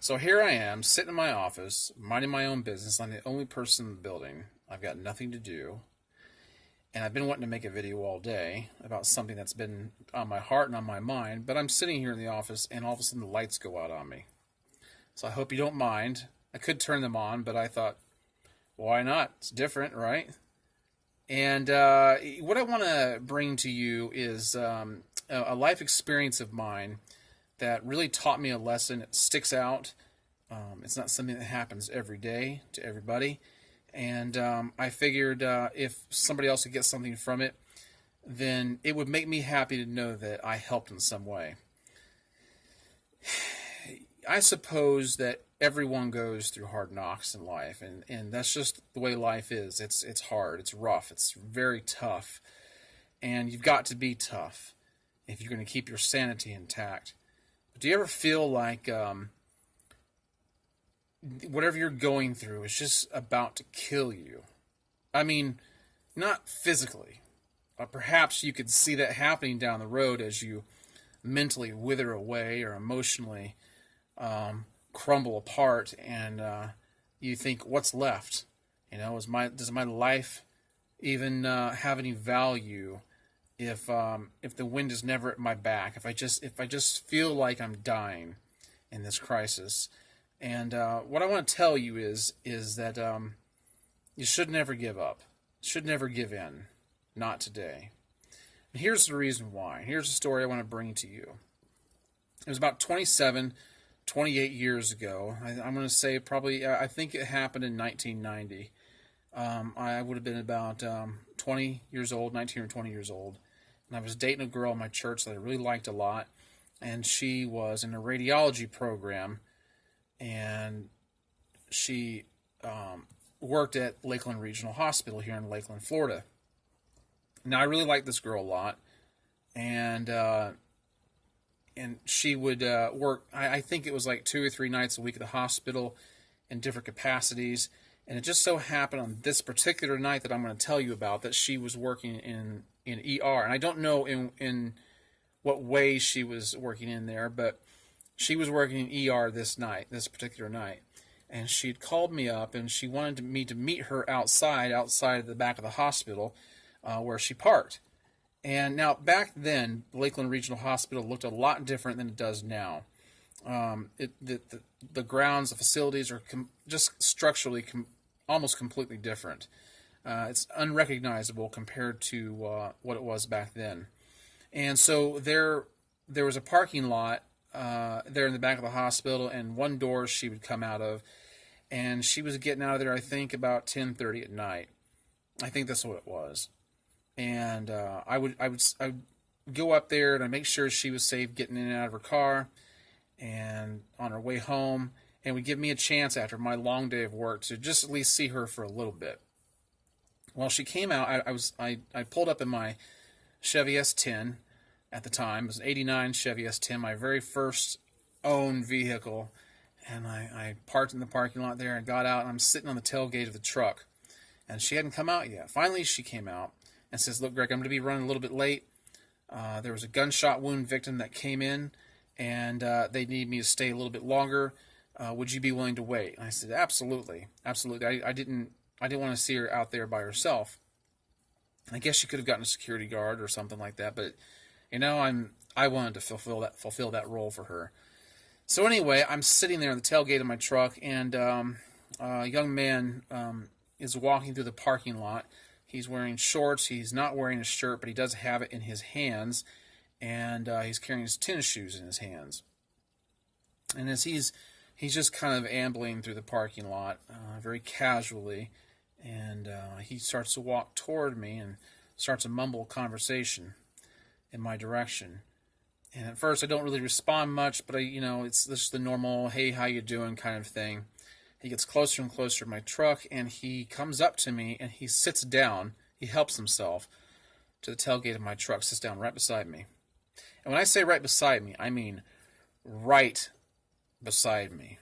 So here I am, sitting in my office, minding my own business. I'm the only person in the building. I've got nothing to do. And I've been wanting to make a video all day about something that's been on my heart and on my mind. But I'm sitting here in the office, and all of a sudden the lights go out on me. So I hope you don't mind. I could turn them on, but I thought, why not? It's different, right? And what I want to bring to you is a life experience of mine that really taught me a lesson. It sticks out. It's not something that happens every day to everybody. And I figured if somebody else could get something from it, then it would make me happy to know that I helped in some way. I suppose that everyone goes through hard knocks in life, and that's just the way life is. It's hard, it's rough, it's very tough, and you've got to be tough if you're going to keep your sanity intact. But do you ever feel like whatever you're going through is just about to kill you? I mean, not physically. Perhaps you could see that happening down the road as you mentally wither away or emotionally crumble apart, and you think, what's left? Does my life even have any value if the wind is never at my back? If I just feel like I'm dying in this crisis. And what I want to tell you is that you should never give up. Should never give in. Not today. And here's the reason why. Here's the story I want to bring to you. It was about 28 years ago. I'm going to say probably, I think it happened in 1990. I would have been about 20 years old, 19 or 20 years old. And I was dating a girl in my church that I really liked a lot. And she was in a radiology program. And she worked at Lakeland Regional Hospital here in Lakeland, Florida. Now, I really liked this girl a lot. And she would work, I think it was like 2 or 3 nights a week at the hospital in different capacities. And it just so happened on this particular night that I'm going to tell you about that she was working in ER. And I don't know in what way she was working in there, but she was working in ER this particular night. And she'd called me up, and she wanted me to meet her outside of the back of the hospital where she parked. And now, back then, Lakeland Regional Hospital looked a lot different than it does now. The grounds, the facilities are just structurally almost completely different. It's unrecognizable compared to what it was back then. And so there was a parking lot there in the back of the hospital, and one door she would come out of, and she was getting out of there, I think, about 10:30 at night. I think that's what it was. And I would go up there and I'd make sure she was safe getting in and out of her car and on her way home, and would give me a chance after my long day of work to just at least see her for a little bit. Well, she came out. I pulled up in my Chevy S10 at the time. It was an '89 Chevy S10, my very first owned vehicle, and I parked in the parking lot there and got out, and I'm sitting on the tailgate of the truck, and she hadn't come out yet. Finally, she came out and says, "Look, Greg, I'm going to be running a little bit late. There was a gunshot wound victim that came in, and they need me to stay a little bit longer. Would you be willing to wait?" And I said, "Absolutely, absolutely." I didn't want to see her out there by herself. I guess she could have gotten a security guard or something like that, but I wanted to fulfill that role for her. So anyway, I'm sitting there on the tailgate of my truck, and a young man is walking through the parking lot. He's wearing shorts. He's not wearing a shirt, but he does have it in his hands, and he's carrying his tennis shoes in his hands. And as he's just kind of ambling through the parking lot very casually, and he starts to walk toward me and starts to mumble a conversation in my direction. And at first I don't really respond much, but it's just the normal, "Hey, how you doing?" kind of thing. He gets closer and closer to my truck, and he comes up to me, and he sits down. He helps himself to the tailgate of my truck, sits down right beside me. And when I say right beside me, I mean right beside me.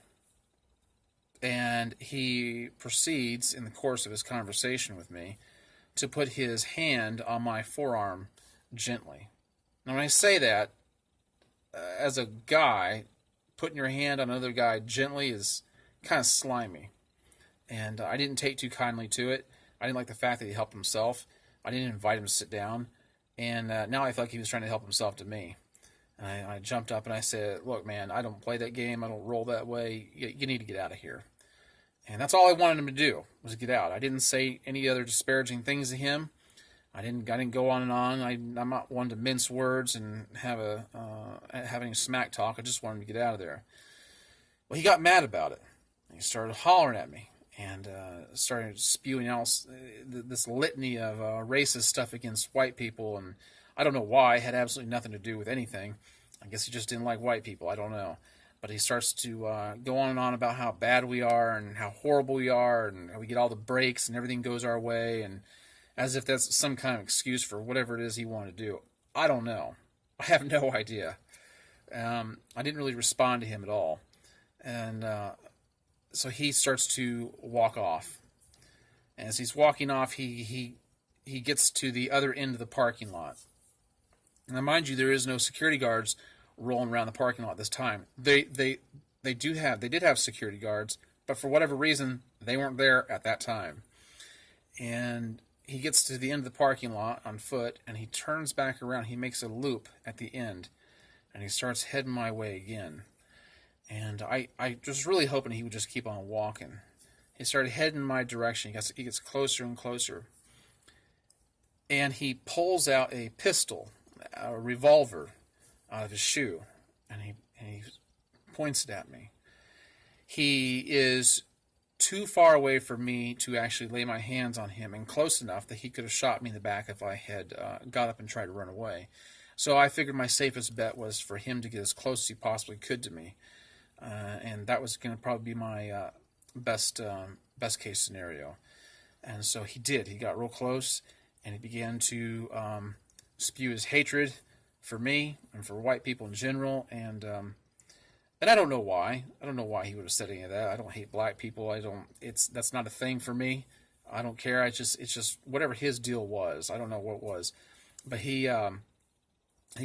And he proceeds, in the course of his conversation with me, to put his hand on my forearm gently. Now, when I say that, as a guy, putting your hand on another guy gently is kind of slimy. And I didn't take too kindly to it. I didn't like the fact that he helped himself. I didn't invite him to sit down. And now I felt like he was trying to help himself to me. And I jumped up and I said, look, man, I don't play that game. I don't roll that way. You need to get out of here. And that's all I wanted him to do, was to get out. I didn't say any other disparaging things to him. I didn't go on and on. I'm not one to mince words and have any smack talk. I just wanted him to get out of there. Well, he got mad about it. He started hollering at me and started spewing out this litany of racist stuff against white people. And I don't know why. It had absolutely nothing to do with anything. I guess he just didn't like white people. I don't know. But he starts to go on and on about how bad we are and how horrible we are and how we get all the breaks and everything goes our way, and as if that's some kind of excuse for whatever it is he wanted to do. I don't know. I have no idea. I didn't really respond to him at all. And so he starts to walk off. And as he's walking off, he gets to the other end of the parking lot. Now, mind you, there is no security guards rolling around the parking lot this time. They did have security guards, but for whatever reason, they weren't there at that time. And he gets to the end of the parking lot on foot, and he turns back around. He makes a loop at the end, and he starts heading my way again. And I was really hoping he would just keep on walking. He started heading my direction. He gets closer and closer. And he pulls out a pistol, a revolver, out of his shoe, and he points it at me. He is too far away from me to actually lay my hands on him, and close enough that he could have shot me in the back if I had got up and tried to run away. So I figured my safest bet was for him to get as close as he possibly could to me, and that was going to probably be my best case scenario. And so he did. He got real close, and he began to spew his hatred for me and for white people in general, and I don't know why. I don't know why he would have said any of that. I don't hate black people. That's not a thing for me. I don't care. It's just whatever his deal was. I don't know what it was, but he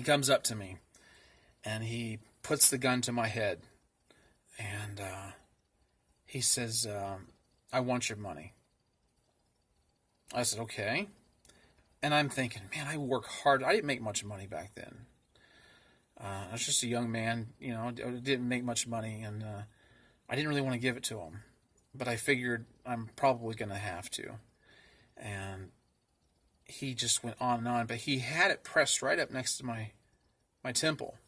comes up to me, and he puts the gun to my head, and he says, "I want your money." I said, "Okay." And I'm thinking, man, I work hard. I didn't make much money back then. I was just a young man, I didn't make much money, and I didn't really want to give it to him. But I figured I'm probably going to have to. And he just went on and on, but he had it pressed right up next to my temple.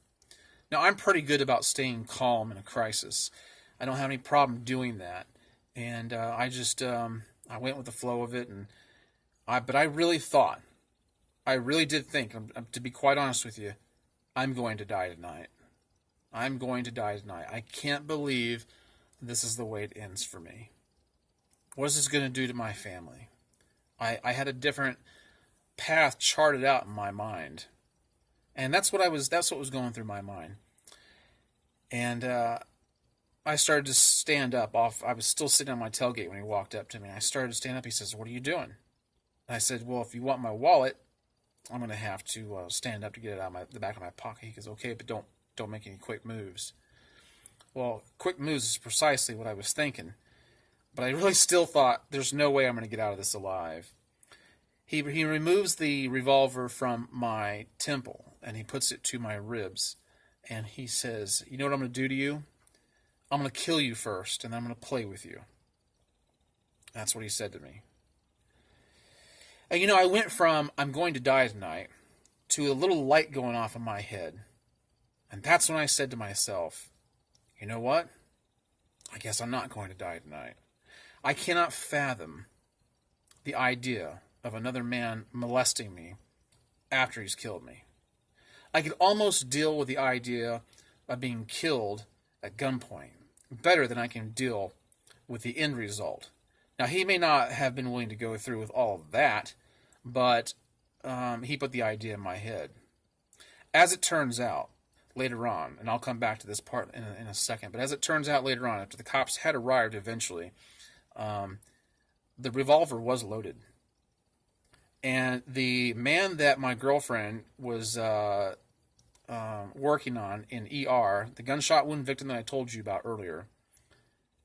Now, I'm pretty good about staying calm in a crisis. I don't have any problem doing that. And I went with the flow of it, but I really did think, to be quite honest with you, I'm going to die tonight. I'm going to die tonight. I can't believe this is the way it ends for me. What is this going to do to my family? I had a different path charted out in my mind. And that's what was going through my mind. And I started to stand up I was still sitting on my tailgate when he walked up to me. I started to stand up. He says, "What are you doing?" I said, "Well, if you want my wallet, I'm going to have to stand up to get it out of the back of my pocket." He goes, "Okay, but don't make any quick moves." Well, quick moves is precisely what I was thinking. But I really still thought, there's no way I'm going to get out of this alive. He removes the revolver from my temple, and he puts it to my ribs. And he says, "You know what I'm going to do to you? I'm going to kill you first, and then I'm going to play with you." That's what he said to me. And I went from, I'm going to die tonight, to a little light going off in my head. And that's when I said to myself, you know what? I guess I'm not going to die tonight. I cannot fathom the idea of another man molesting me after he's killed me. I could almost deal with the idea of being killed at gunpoint better than I can deal with the end result. Now, he may not have been willing to go through with all of that, but he put the idea in my head. As it turns out, later on, and I'll come back to this part in a second, but as it turns out later on, after the cops had arrived eventually, the revolver was loaded. And the man that my girlfriend was working on in ER, the gunshot wound victim that I told you about earlier,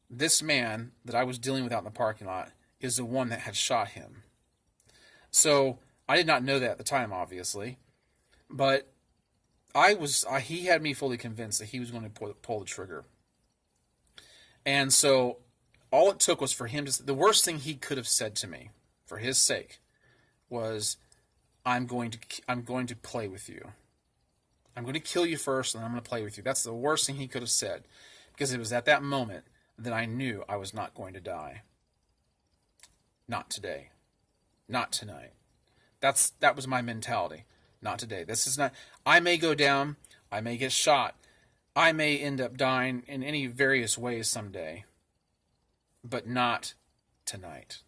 this man that I was dealing with out in the parking lot is the one that had shot him. So I did not know that at the time, obviously, but he had me fully convinced that he was going to pull the trigger. And so all it took was for him to, the worst thing he could have said to me, for his sake, was, I'm going to play with you. I'm going to kill you first, and I'm going to play with you. That's the worst thing he could have said, because it was at that moment that I knew I was not going to die. Not today. Not tonight. That was my mentality. Not today. This is not. I may go down. I may get shot. I may end up dying in any various ways someday. But not tonight.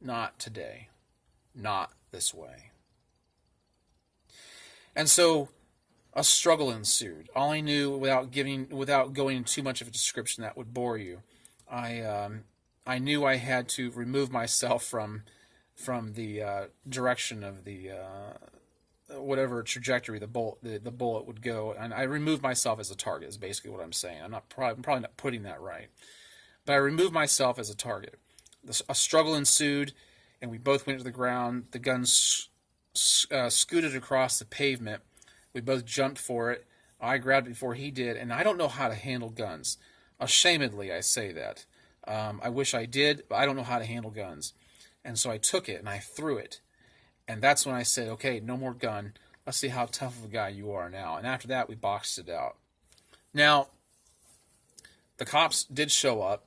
Not today. Not this way. And so a struggle ensued. All I knew, without going into too much of a description that would bore you, I knew I had to remove myself from the direction of the whatever trajectory the bullet would go, and I removed myself as a target. Is basically what I'm saying. I'm probably not putting that right, but I removed myself as a target. A struggle ensued, and we both went to the ground. The gun scooted across the pavement. We both jumped for it. I grabbed it before he did, and I don't know how to handle guns. Ashamedly, I say that. I wish I did, but I don't know how to handle guns. And so I took it and I threw it. And that's when I said, okay, no more gun. Let's see how tough of a guy you are now. And after that, we boxed it out. Now, the cops did show up.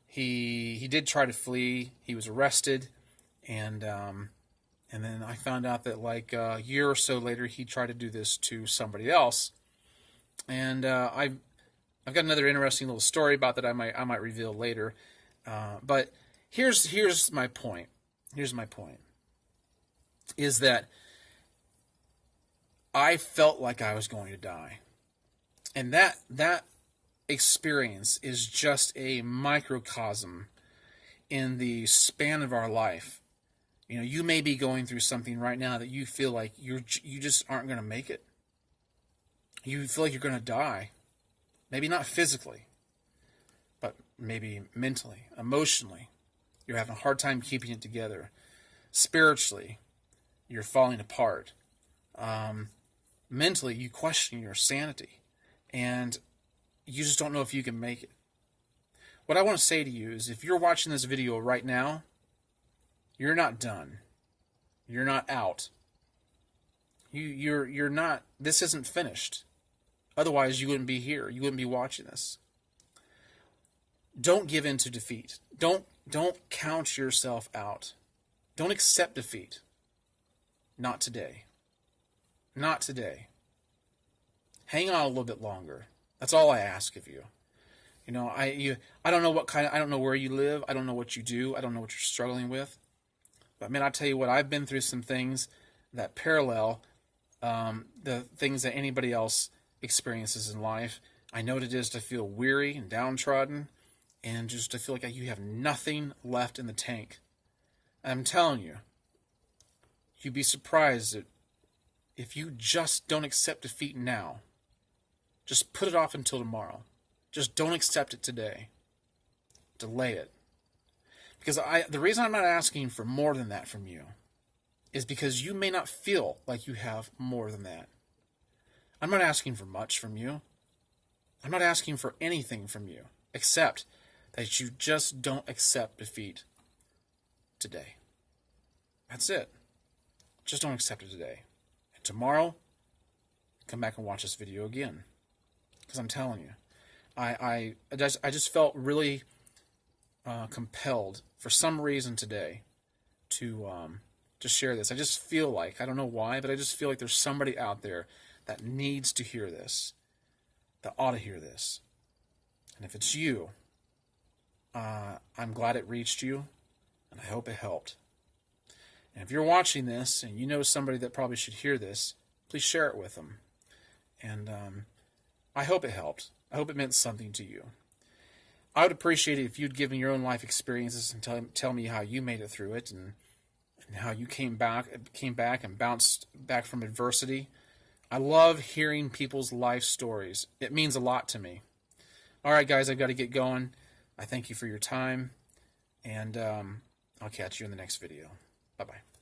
He did try to flee. He was arrested. And then I found out that like a year or so later, he tried to do this to somebody else. And I've got another interesting little story about that I might reveal later. But here's my point. Here's my point. Is that I felt like I was going to die. And that experience is just a microcosm in the span of our life. You know, you may be going through something right now that you feel like you just aren't going to make it. You feel like you're going to die. Maybe not physically, but maybe mentally, emotionally. You're having a hard time keeping it together. Spiritually, you're falling apart. Mentally, you question your sanity. And you just don't know if you can make it. What I want to say to you is, if you're watching this video right now, you're not done. You're not out. You're not, this isn't finished. Otherwise, you wouldn't be here. You wouldn't be watching this. Don't give in to defeat. Don't count yourself out. Don't accept defeat. Not today. Not today. Hang on a little bit longer. That's all I ask of you. You know, I don't know I don't know where you live. I don't know what you do. I don't know what you're struggling with. But man, I tell you what, I've been through some things that parallel the things that anybody else experiences in life. I know what it is to feel weary and downtrodden, and just to feel like you have nothing left in the tank. And I'm telling you, you'd be surprised that if you just don't accept defeat now, just put it off until tomorrow. Just don't accept it today. Delay it. Because the reason I'm not asking for more than that from you is because you may not feel like you have more than that. I'm not asking for much from you. I'm not asking for anything from you, except that you just don't accept defeat today. That's it. Just don't accept it today. And tomorrow, come back and watch this video again. Because I'm telling you, I just felt really compelled for some reason today to share this. I just feel like, I don't know why, but I just feel like there's somebody out there that needs to hear this, that ought to hear this. And if it's you, I'm glad it reached you, and I hope it helped. And if you're watching this and you know somebody that probably should hear this, please share it with them. And I hope it helped. I hope it meant something to you. I would appreciate it if you'd give me your own life experiences and tell me how you made it through it, and how you came back and bounced back from adversity. I love hearing people's life stories. It means a lot to me. All right, guys, I've got to get going. I thank you for your time, and I'll catch you in the next video. Bye-bye.